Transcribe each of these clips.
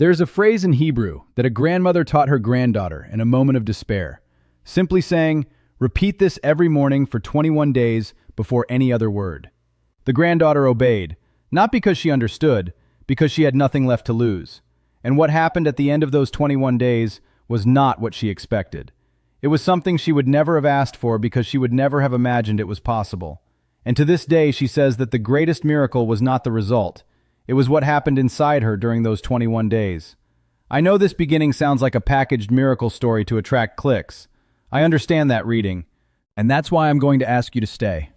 There's a phrase in Hebrew that a grandmother taught her granddaughter in a moment of despair, simply saying, "Repeat this every morning for 21 days before any other word." The granddaughter obeyed, not because she understood, because she had nothing left to lose. And what happened at the end of those 21 days was not what she expected. It was something she would never have asked for because she would never have imagined it was possible. And to this day, she says that the greatest miracle was not the result. It was what happened inside her during those 21 days. I know this beginning sounds like a packaged miracle story to attract clicks. I understand that reading. And that's why I'm going to ask you to stay.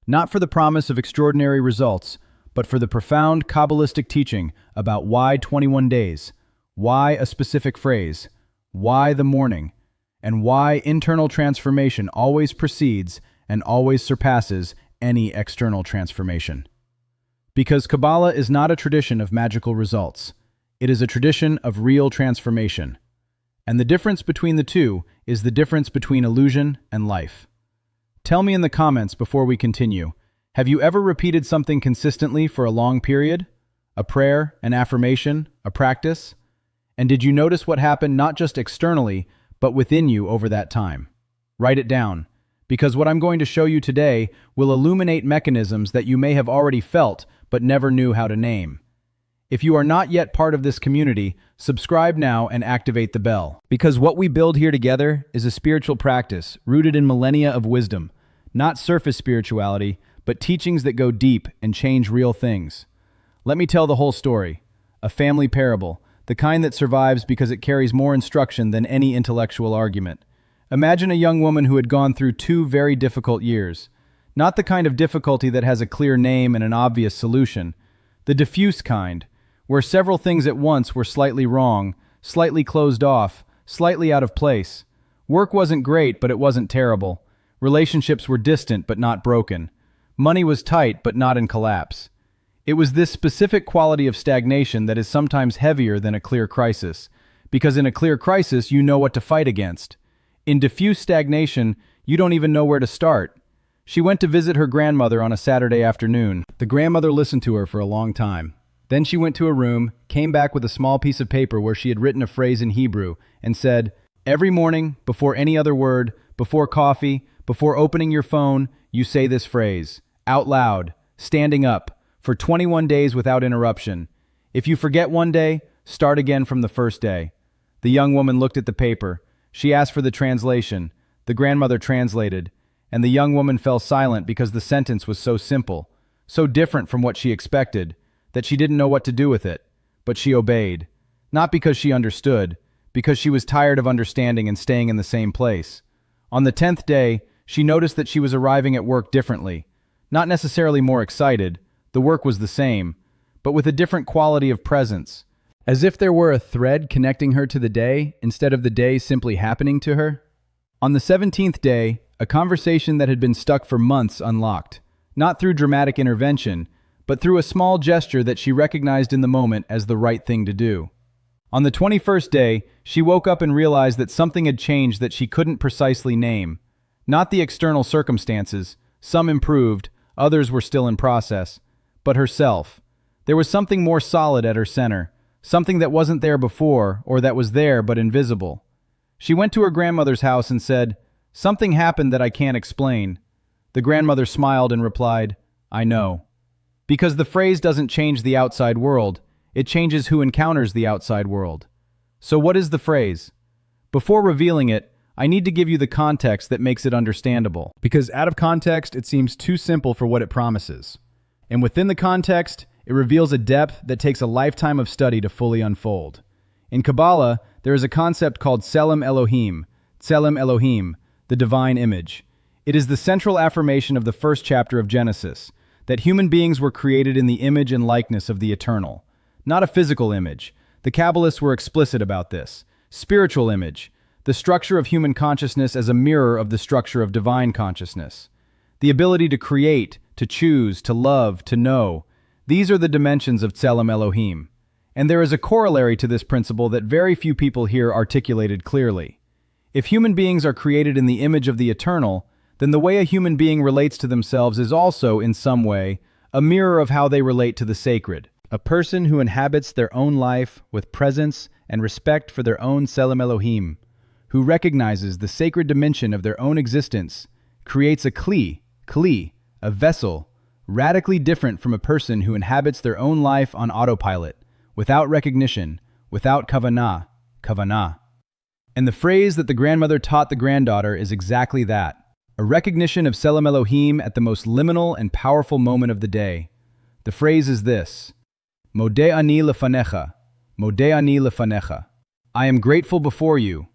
Not for the promise of extraordinary results, but for the profound Kabbalistic teaching about why 21 days, why a specific phrase, why the morning, and why internal transformation always precedes and always surpasses any external transformation. Because Kabbalah is not a tradition of magical results. It is a tradition of real transformation. And the difference between the two is the difference between illusion and life. Tell me in the comments before we continue, have you ever repeated something consistently for a long period? A prayer, an affirmation, a practice? And did you notice what happened not just externally, but within you over that time? Write it down, because what I'm going to show you today will illuminate mechanisms that you may have already felt but never knew how to name. If you are not yet part of this community, subscribe now and activate the bell. Because what we build here together is a spiritual practice rooted in millennia of wisdom, not surface spirituality, but teachings that go deep and change real things. Let me tell the whole story, a family parable, the kind that survives because it carries more instruction than any intellectual argument. Imagine a young woman who had gone through 2 very difficult years. Not the kind of difficulty that has a clear name and an obvious solution. The diffuse kind, where several things at once were slightly wrong, slightly closed off, slightly out of place. Work wasn't great, but it wasn't terrible. Relationships were distant, but not broken. Money was tight, but not in collapse. It was this specific quality of stagnation that is sometimes heavier than a clear crisis, because in a clear crisis, you know what to fight against. In diffuse stagnation, you don't even know where to start. She went to visit her grandmother on a Saturday afternoon. The grandmother listened to her for a long time. Then she went to a room, came back with a small piece of paper where she had written a phrase in Hebrew, and said, "Every morning, before any other word, before coffee, before opening your phone, you say this phrase, out loud, standing up, for 21 days without interruption. If you forget one day, start again from the first day." The young woman looked at the paper. She asked for the translation. The grandmother translated, and the young woman fell silent because the sentence was so simple, so different from what she expected, that she didn't know what to do with it. But she obeyed. Not because she understood, because she was tired of understanding and staying in the same place. On the 10th day, she noticed that she was arriving at work differently. Not necessarily more excited, the work was the same, but with a different quality of presence. As if there were a thread connecting her to the day, instead of the day simply happening to her. On the 17th day, a conversation that had been stuck for months unlocked, not through dramatic intervention, but through a small gesture that she recognized in the moment as the right thing to do. On the 21st day, she woke up and realized that something had changed that she couldn't precisely name. Not the external circumstances, some improved, others were still in process, but herself. There was something more solid at her center, something that wasn't there before, or that was there but invisible. She went to her grandmother's house and said, "Something happened that I can't explain." The grandmother smiled and replied, "I know." Because the phrase doesn't change the outside world, it changes who encounters the outside world. So what is the phrase? Before revealing it, I need to give you the context that makes it understandable. Because out of context, it seems too simple for what it promises. And within the context, it reveals a depth that takes a lifetime of study to fully unfold. In Kabbalah, there is a concept called Tselem Elohim, the divine image. It is the central affirmation of the first chapter of Genesis, that human beings were created in the image and likeness of the eternal. Not a physical image. The Kabbalists were explicit about this. Spiritual image, the structure of human consciousness as a mirror of the structure of divine consciousness. The ability to create, to choose, to love, to know. These are the dimensions of Tselem Elohim. And there is a corollary to this principle that very few people hear articulated clearly. If human beings are created in the image of the eternal, then the way a human being relates to themselves is also, in some way, a mirror of how they relate to the sacred. a person who inhabits their own life with presence and respect for their own Tselem Elohim, who recognizes the sacred dimension of their own existence, creates a kli, a vessel, radically different from a person who inhabits their own life on autopilot, without recognition, without kavanah. And the phrase that the grandmother taught the granddaughter is exactly that, a recognition of Tselem Elohim at the most liminal and powerful moment of the day. The phrase is this: Modeh ani lefanecha, modeh ani lefanecha. I am grateful before you.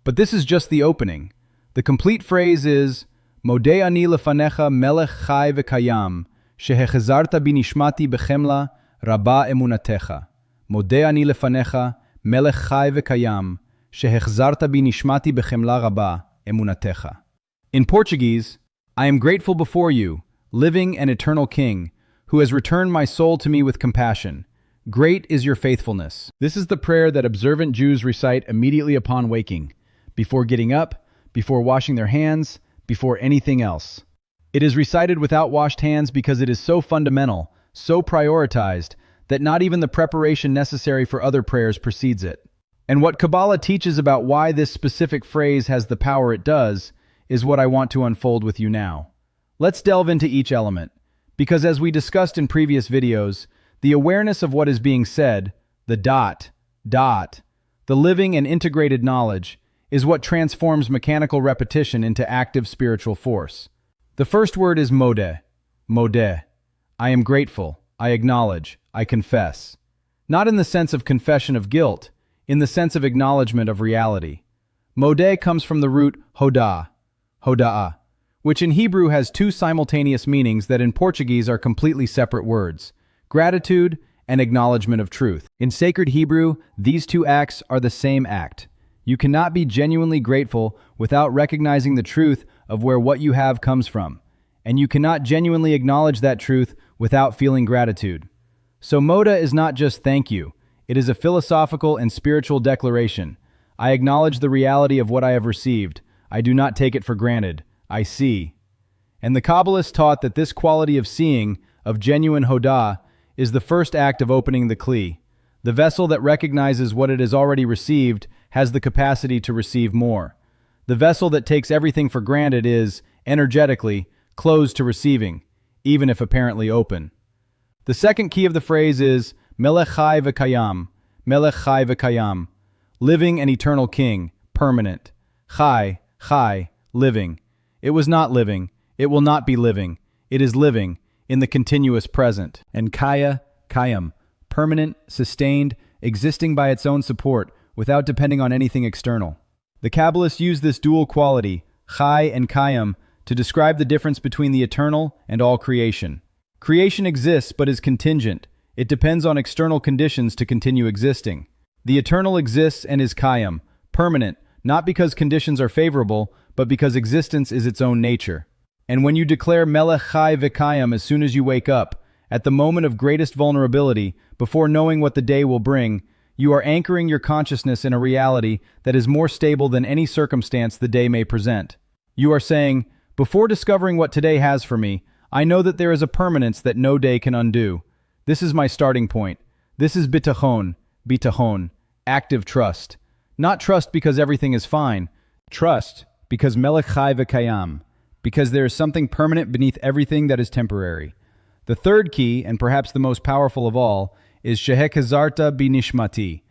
But this is just the opening. The complete phrase is Modeh ani lefanecha melech chai v'kayam, shehechazarta binishmati bechemla rabba emunatecha. Modeh ani lefanecha melech chai v'kayam, shehechazarta binishmati bechemla rabba emunatecha. In Portuguese, I am grateful before you, living and eternal King, who has returned my soul to me with compassion. Great is your faithfulness. This is the prayer that observant Jews recite immediately upon waking, before getting up, before washing their hands, before anything else. It is recited without washed hands because it is so fundamental, so prioritized, that not even the preparation necessary for other prayers precedes it. And what Kabbalah teaches about why this specific phrase has the power it does is what I want to unfold with you now. Let's delve into each element, because as we discussed in previous videos, the awareness of what is being said, the dot, the living and integrated knowledge, is what transforms mechanical repetition into active spiritual force. The first word is modeh. I am grateful, I acknowledge, I confess. Not in the sense of confession of guilt, in the sense of acknowledgement of reality. Modeh comes from the root hoda'ah, which in Hebrew has two simultaneous meanings that in Portuguese are completely separate words: gratitude and acknowledgement of truth. In sacred Hebrew, these two acts are the same act. You cannot be genuinely grateful without recognizing the truth of where what you have comes from, and you cannot genuinely acknowledge that truth without feeling gratitude. So modeh is not just thank you, it is a philosophical and spiritual declaration. I acknowledge the reality of what I have received. I do not take it for granted. I see. And the Kabbalists taught that this quality of seeing, of genuine hodah, is the first act of opening the kli. The vessel that recognizes what it has already received has the capacity to receive more. The vessel that takes everything for granted is, energetically, closed to receiving, even if apparently open. The second key of the phrase is melech chai v'kayam, living and eternal King, permanent. Chai, living. It was not living. It will not be living. It is living in the continuous present. And kayam, permanent, sustained, existing by its own support, without depending on anything external. The Kabbalists use this dual quality, chai and kayam, to describe the difference between the eternal and all creation. Creation exists but is contingent. It depends on external conditions to continue existing. The eternal exists and is kayam, permanent, not because conditions are favorable, but because existence is its own nature. And when you declare melech chai v'kayam as soon as you wake up, at the moment of greatest vulnerability, before knowing what the day will bring, you are anchoring your consciousness in a reality that is more stable than any circumstance the day may present. You are saying, before discovering what today has for me, I know that there is a permanence that no day can undo. This is my starting point. This is bitachon, active trust. Not trust because everything is fine. Trust because melech chai v'kayam, because there is something permanent beneath everything that is temporary. The third key, and perhaps the most powerful of all, is shehechazarta binishmati,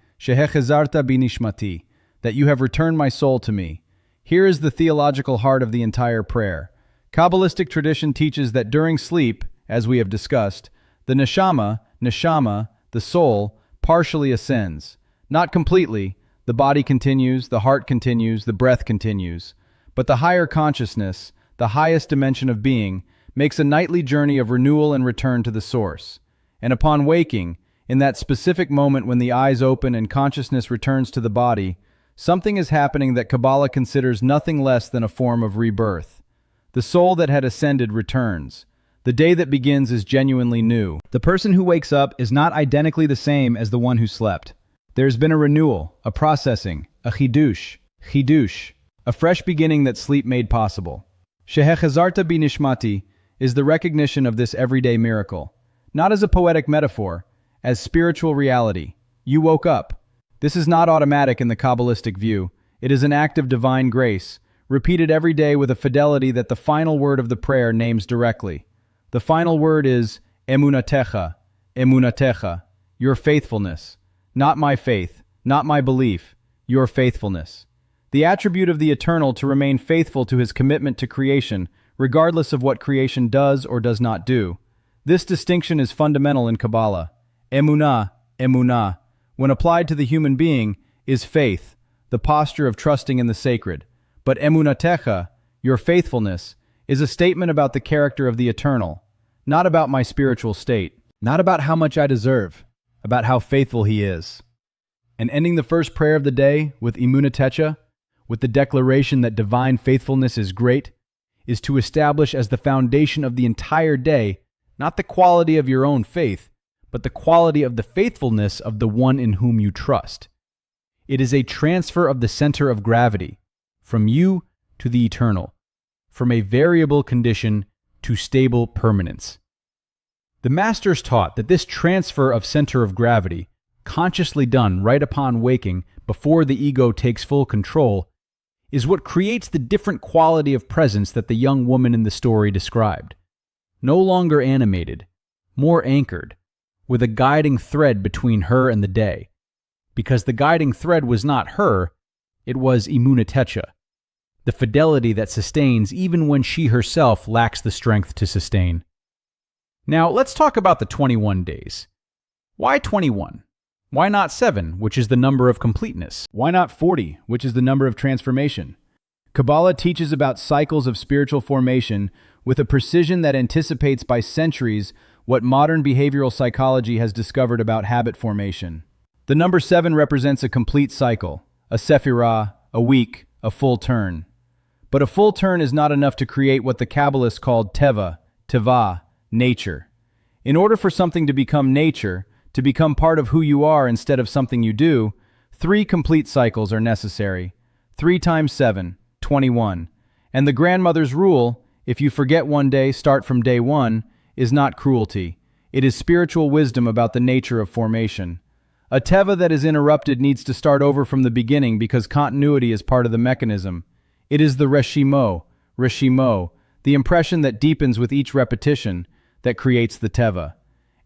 that you have returned my soul to me. Here is the theological heart of the entire prayer. Kabbalistic tradition teaches that during sleep, as we have discussed, the neshama, the soul, partially ascends. Not completely. The body continues, the heart continues, the breath continues. But the higher consciousness, the highest dimension of being, makes a nightly journey of renewal and return to the source. And upon waking, in that specific moment when the eyes open and consciousness returns to the body, something is happening that Kabbalah considers nothing less than a form of rebirth. The soul that had ascended returns. The day that begins is genuinely new. The person who wakes up is not identically the same as the one who slept. There's been a renewal, a processing, a chidush, a fresh beginning that sleep made possible. Shehechazarta binishmati is the recognition of this everyday miracle, not as a poetic metaphor, as spiritual reality. You woke up. This is not automatic in the Kabbalistic view. It is an act of divine grace, repeated every day with a fidelity that the final word of the prayer names directly. The final word is emunatecha, emunatecha, your faithfulness. Not my faith, not my belief, your faithfulness. The attribute of the Eternal to remain faithful to his commitment to creation, regardless of what creation does or does not do. This distinction is fundamental in Kabbalah. Emunah, emunah, when applied to the human being, is faith, the posture of trusting in the sacred. But emunatecha, your faithfulness, is a statement about the character of the Eternal, not about my spiritual state, not about how much I deserve, about how faithful he is. And ending the first prayer of the day with emunatecha, with the declaration that divine faithfulness is great, is to establish as the foundation of the entire day, not the quality of your own faith, but the quality of the faithfulness of the one in whom you trust. It is a transfer of the center of gravity, from you to the Eternal, from a variable condition to stable permanence. The masters taught that this transfer of center of gravity, consciously done right upon waking, before the ego takes full control, is what creates the different quality of presence that the young woman in the story described. No longer animated, more anchored, with a guiding thread between her and the day. Because the guiding thread was not her, it was emunatecha, the fidelity that sustains even when she herself lacks the strength to sustain. Now, let's talk about the 21 days. Why 21? Why not 7, which is the number of completeness? Why not 40, which is the number of transformation? Kabbalah teaches about cycles of spiritual formation with a precision that anticipates by centuries what modern behavioral psychology has discovered about habit formation. The number 7 represents a complete cycle, a sephirah, a week, a full turn. But a full turn is not enough to create what the Kabbalists called teva, teva, nature. In order for something to become nature, to become part of who you are instead of something you do, 3 complete cycles are necessary. 3 times 7, 21. And the grandmother's rule, if you forget one day, start from day 1, is not cruelty. It is spiritual wisdom about the nature of formation. A teva that is interrupted needs to start over from the beginning because continuity is part of the mechanism. It is the reshimo, the impression that deepens with each repetition, that creates the teva.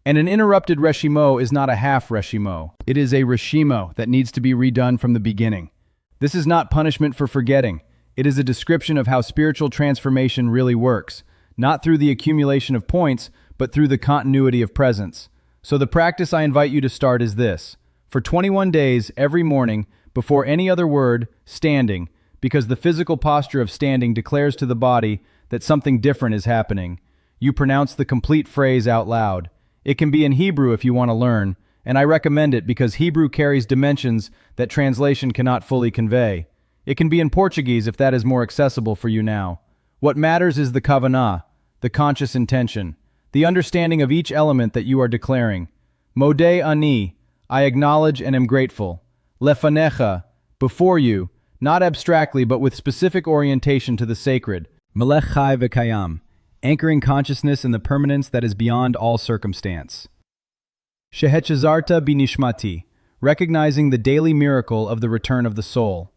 And an interrupted reshimo is not a half reshimo. It is a reshimo that needs to be redone from the beginning. This is not punishment for forgetting. It is a description of how spiritual transformation really works, not through the accumulation of points, but through the continuity of presence. So the practice I invite you to start is this. For 21 days, every morning, before any other word, standing, because the physical posture of standing declares to the body that something different is happening. You pronounce the complete phrase out loud. It can be in Hebrew if you want to learn, and I recommend it because Hebrew carries dimensions that translation cannot fully convey. It can be in Portuguese if that is more accessible for you now. What matters is the kavanah, the conscious intention, the understanding of each element that you are declaring. Modeh ani, I acknowledge and am grateful. Lefanecha, before you, not abstractly but with specific orientation to the sacred. Melech chai v'kayam, anchoring consciousness in the permanence that is beyond all circumstance. Shehechazarta binishmati, recognizing the daily miracle of the return of the soul.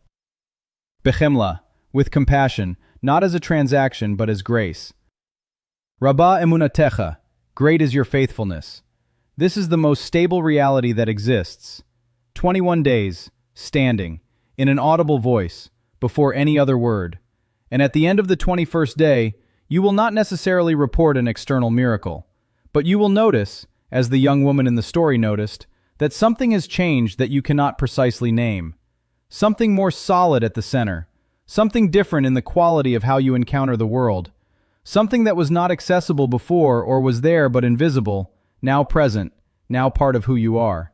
Bechemla, with compassion, not as a transaction but as grace. Rabbah emunatecha, great is your faithfulness. This is the most stable reality that exists. 21 days, standing, in an audible voice, before any other word. And at the end of the 21st day, you will not necessarily report an external miracle, but you will notice, as the young woman in the story noticed, that something has changed that you cannot precisely name. Something more solid at the center, something different in the quality of how you encounter the world, something that was not accessible before or was there but invisible, now present, now part of who you are.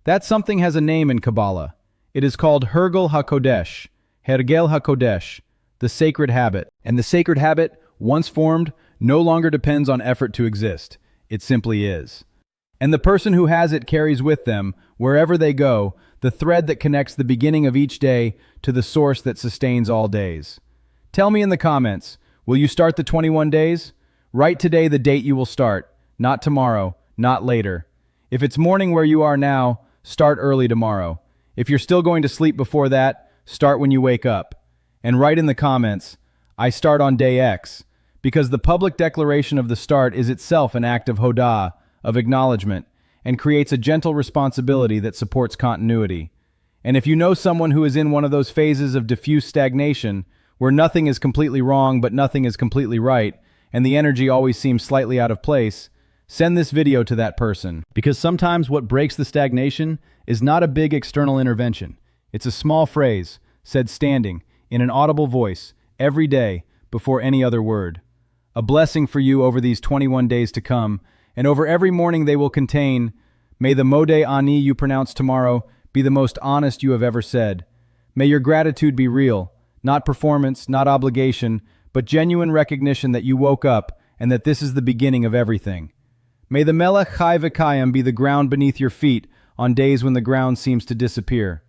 That something has a name in Kabbalah. It is called Hergel HaKodesh, Hergel HaKodesh, the sacred habit. And the sacred habit, once formed, no longer depends on effort to exist. It simply is. And the person who has it carries with them, wherever they go, the thread that connects the beginning of each day to the source that sustains all days. Tell me in the comments, will you start the 21 days? Write today the date you will start, not tomorrow, not later. If it's morning where you are now, start early tomorrow. If you're still going to sleep before that, start when you wake up. And write in the comments, I start on day X, because the public declaration of the start is itself an act of hodah, of acknowledgement, and creates a gentle responsibility that supports continuity. And if you know someone who is in one of those phases of diffuse stagnation, where nothing is completely wrong but nothing is completely right, and the energy always seems slightly out of place, send this video to that person. Because sometimes what breaks the stagnation is not a big external intervention. It's a small phrase, said standing, in an audible voice, every day, before any other word. A blessing for you over these 21 days to come, and over every morning they will contain, may the Modeh Ani you pronounce tomorrow be the most honest you have ever said. May your gratitude be real, not performance, not obligation, but genuine recognition that you woke up and that this is the beginning of everything. May the Melech Chai V'Kayim be the ground beneath your feet on days when the ground seems to disappear.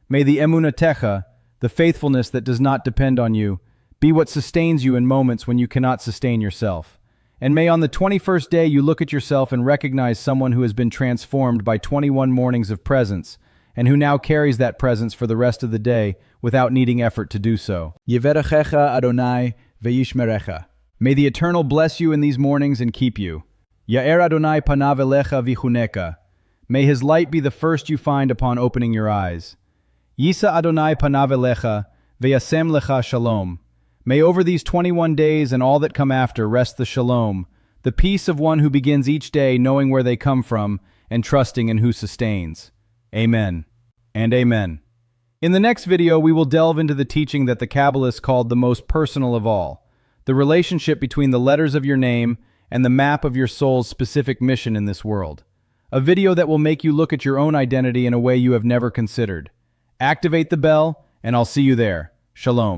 May the Emunatecha, the faithfulness that does not depend on you, be what sustains you in moments when you cannot sustain yourself. And may on the 21st day you look at yourself and recognize someone who has been transformed by 21 mornings of presence, and who now carries that presence for the rest of the day without needing effort to do so. Yivarechecha Adonai ve'yishmerecha. May the Eternal bless you in these mornings and keep you. Ya'er Adonai panav elecha v'chuneka. May his light be the first you find upon opening your eyes. Yisa Adonai panav elecha ve'yasem lecha shalom. May over these 21 days and all that come after rest the shalom, the peace of one who begins each day knowing where they come from and trusting in who sustains. Amen and amen. In the next video, we will delve into the teaching that the Kabbalists called the most personal of all, the relationship between the letters of your name and the map of your soul's specific mission in this world. A video that will make you look at your own identity in a way you have never considered. Activate the bell, and I'll see you there. Shalom.